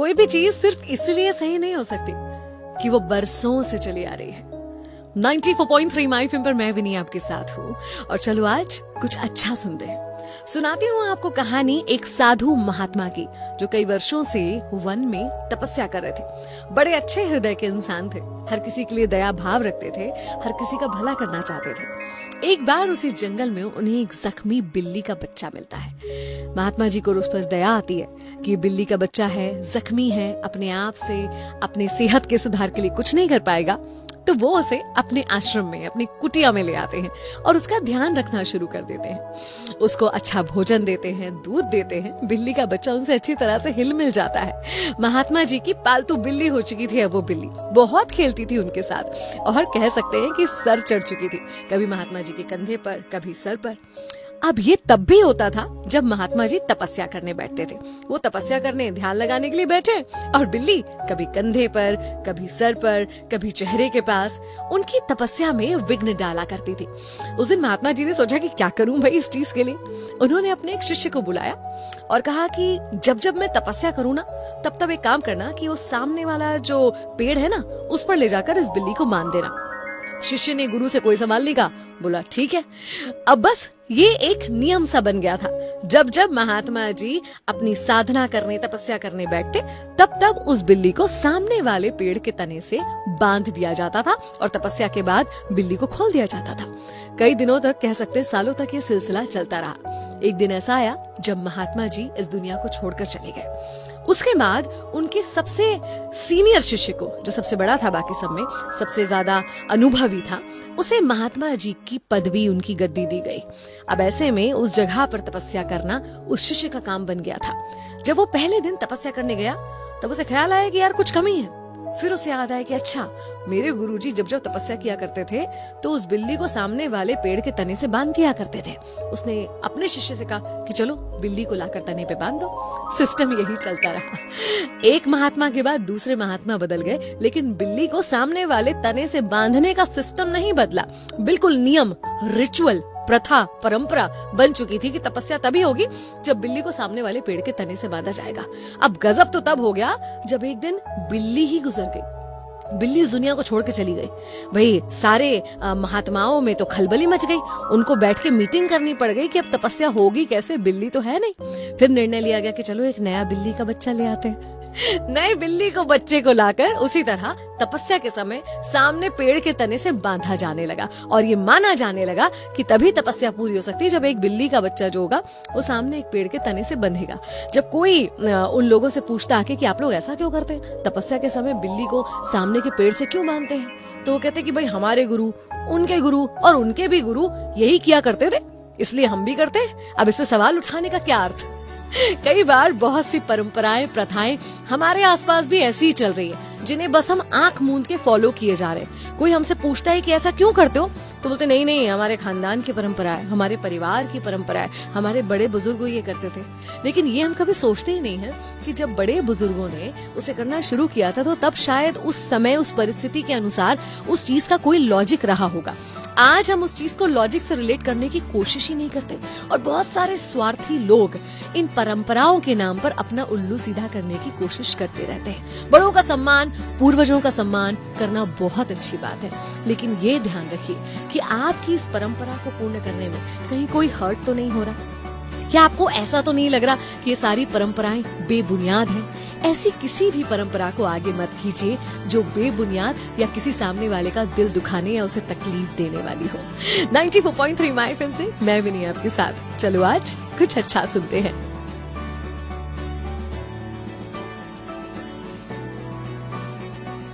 कोई भी चीज सिर्फ इसलिए सही नहीं हो सकती कि वो बरसों से चली आ रही है। 94.3 माय एफएम पर मैं विनी आपके साथ हूँ और चलो आज कुछ अच्छा सुनते हैं। सुनाती हूँ आपको कहानी एक साधु महात्मा की जो कई वर्षों से वन में तपस्या कर रहे थे। बड़े अच्छे हृदय के इंसान थे, हर किसी के लिए दया भाव रखते थे, हर किसी का भला करना चाहते थे। एक बार उसी जंगल में उन्हें एक जख्मी बिल्ली का बच्चा मिलता है। महात्मा जी को उस पर दया आती है कि बिल्ली का बच्चा है, जख्मी है, अपने आप से अपने सेहत के सुधार के लिए कुछ नहीं कर पाएगा, तो वो उसे अपने आश्रम में, अपनी कुटिया में ले आते हैं और उसका ध्यान रखना शुरू कर देते हैं। उसको अच्छा भोजन देते हैं, दूध देते हैं। बिल्ली का बच्चा उनसे अच्छी तरह से हिल मिल जाता है। महात्मा जी की पालतू बिल्ली हो चुकी थी अब वो बिल्ली, बहुत खेलती थी उनके साथ और कह सकते हैं कि सर चढ़ चुकी थी, कभी महात्मा जी के कंधे पर, कभी सर पर। अब ये तब भी होता था जब महात्मा जी तपस्या करने बैठते थे। वो तपस्या करने, ध्यान लगाने के लिए बैठे और बिल्ली कभी कंधे पर, कभी सर पर, कभी चेहरे के पास उनकी तपस्या में विघ्न डाला करती थी। उस दिन महात्मा जी ने सोचा कि क्या करूं भाई इस चीज के लिए। उन्होंने अपने एक शिष्य को बुलाया और कहा कि जब जब मैं तपस्या करूं ना, तब तब एक काम करना कि उस सामने वाला जो पेड़ है ना, उस पर ले जाकर इस बिल्ली को बांध देना। शिष्य ने गुरु से कोई सवाल नहीं कहा, बोला ठीक है। अब बस ये एक नियम सा बन गया था। जब जब महात्मा जी अपनी साधना करने, तपस्या करने बैठते, तब तब उस बिल्ली को सामने वाले पेड़ के तने से बांध दिया जाता था और तपस्या के बाद बिल्ली को खोल दिया जाता था। कई दिनों तक, कह सकते सालों तक ये सिलसिला चलता रहा। एक दिन ऐसा आया जब महात्मा जी इस दुनिया को छोड़कर चले गए। उसके बाद उनके सबसे सीनियर शिष्य को, जो सबसे बड़ा था बाकी सब में, सबसे ज्यादा अनुभवी था, उसे महात्मा जी की पदवी, उनकी गद्दी दी गई। अब ऐसे में उस जगह पर तपस्या करना उस शिष्य का काम बन गया था। जब वो पहले दिन तपस्या करने गया तब उसे ख्याल आया कि यार कुछ कमी है। फिर उसे याद आया कि अच्छा, मेरे गुरुजी जब जब तपस्या किया करते थे तो उस बिल्ली को सामने वाले पेड़ के तने से बांध दिया करते थे। उसने अपने शिष्य से कहा कि चलो बिल्ली को लाकर तने पे बांध दो। सिस्टम यही चलता रहा। एक महात्मा के बाद दूसरे महात्मा बदल गए, लेकिन बिल्ली को सामने वाले तने से बांधने का सिस्टम नहीं बदला। बिल्कुल नियम, रिचुअल, प्रथा, परंपरा बन चुकी थी कि तपस्या तभी होगी जब बिल्ली को सामने वाले पेड़ के तने से बांधा जाएगा। अब गजब तो तब हो गया जब एक दिन बिल्ली ही गुजर गई। बिल्ली इस दुनिया को छोड़ के चली गई। भाई सारे महात्माओं में तो खलबली मच गई। उनको बैठ के मीटिंग करनी पड़ गई कि अब तपस्या होगी कैसे, बिल्ली तो है नहीं। फिर निर्णय लिया गया कि चलो एक नया बिल्ली का बच्चा ले आते हैं। नए बिल्ली को, बच्चे को लाकर उसी तरह तपस्या के समय सामने पेड़ के तने से बांधा जाने लगा और ये माना जाने लगा कि तभी तपस्या पूरी हो सकती है जब एक बिल्ली का बच्चा जो होगा वो सामने एक पेड़ के तने से बंधेगा। जब कोई उन लोगों से पूछता आके कि आप लोग ऐसा क्यों करते हैं, तपस्या के समय बिल्ली को सामने के पेड़ से क्यों बांधते हैं, तो वो कहते कि भाई हमारे गुरु, उनके गुरु और उनके भी गुरु यही किया करते थे, इसलिए हम भी करते हैं। अब इसमें सवाल उठाने का क्या अर्थ। कई बार बहुत सी परंपराएं, प्रथाएं हमारे आसपास भी ऐसी ही चल रही है जिन्हें बस हम आंख मूंद के फॉलो किए जा रहे हैं। कोई हमसे पूछता है कि ऐसा क्यों करते हो, तो बोलते नहीं नहीं, हमारे खानदान की परंपरा है, हमारे परिवार की परंपरा है, हमारे बड़े बुजुर्ग ये करते थे। लेकिन ये हम कभी सोचते ही नहीं है कि जब बड़े बुजुर्गों ने उसे करना शुरू किया था तो तब शायद उस समय, उस परिस्थिति के अनुसार उस चीज का कोई लॉजिक रहा होगा। आज हम उस चीज को लॉजिक से रिलेट करने की कोशिश ही नहीं करते और बहुत सारे स्वार्थी लोग इन परंपराओं के नाम पर अपना उल्लू सीधा करने की कोशिश करते रहते हैं। बड़ों का सम्मान, पूर्वजों का सम्मान करना बहुत अच्छी बात है, लेकिन ये ध्यान रखिए कि आपकी इस परंपरा को पूर्ण करने में कहीं कोई हर्ट तो नहीं हो रहा। क्या आपको ऐसा तो नहीं लग रहा कि ये सारी परंपराएं बेबुनियाद हैं? ऐसी किसी भी परंपरा को आगे मत खींचिए जो बेबुनियाद या किसी सामने वाले का दिल दुखाने या उसे तकलीफ देने वाली हो। 94.3 माय एफएम से मैं विनी आपके साथ। चलो आज कुछ अच्छा सुनते हैं।